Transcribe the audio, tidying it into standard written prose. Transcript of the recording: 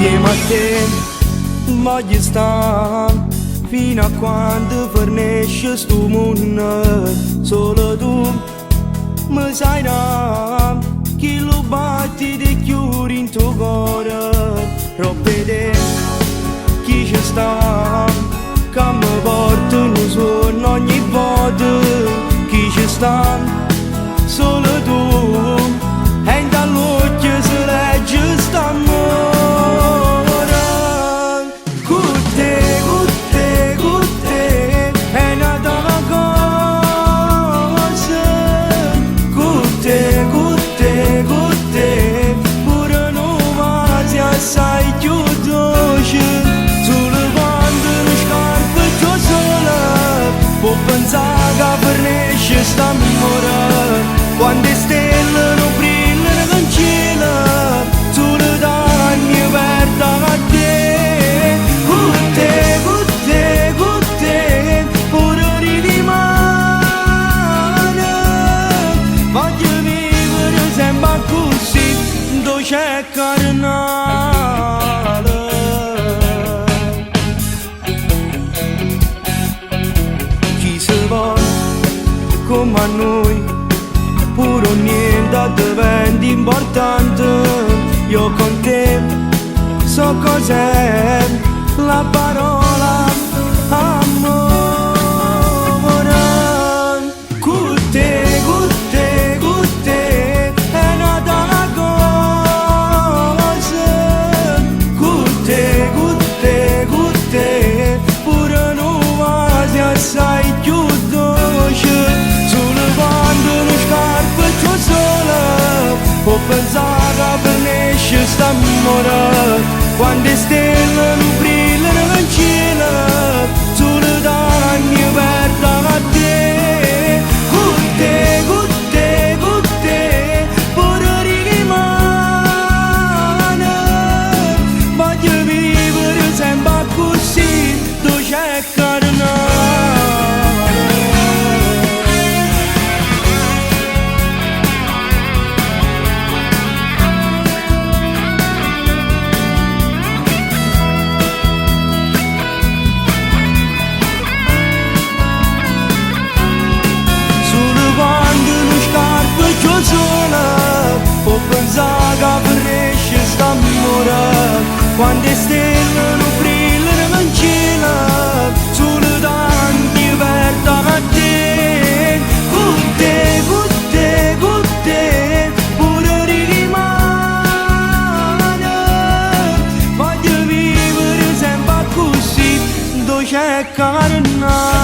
insieme a te voglio stare fino a quando fornisce sto mondo. Solo tu mi sai da chi lo batti di chiudi in tuo cuore. Troppe te chi ci sta che mi portano suono ogni volta. Chi ci sta solo tu e in dall'occhio si legge st'amore. Con te, con te, con te è nata una cosa. Con te, con te, con te pure non si assai più dolce. Solo quando le scarpe tu sola può pensare che fornisce st'amore. Quando le stelle non brillano in cielo, solo d'anni perda a te. Con te, con te, con te pure rimane. Voglio vivere sempre così, dolce e carnale. Chi se va come a noi, pure niente diventa importante. Io con te so cos'è la parola amore. Con te, con te, con te è nata una cosa. Con te, con te, con te pure non si assai più dolce. Solo quando le scarpe tu sola può pensare che fornisce st'amore. Quando le stelle non brillano in cielo, solo d'anni perda a te. Con te, con te, con te pure rimane. Voglio vivere sempre così, dolce e carnale. Può pensare che fornisce st'amore. Quando le stelle non brillano in cielo, solo tanti perda a te. Con te, con te, con te pure rimane. Voglio vivere sempre così, dolce e carnale.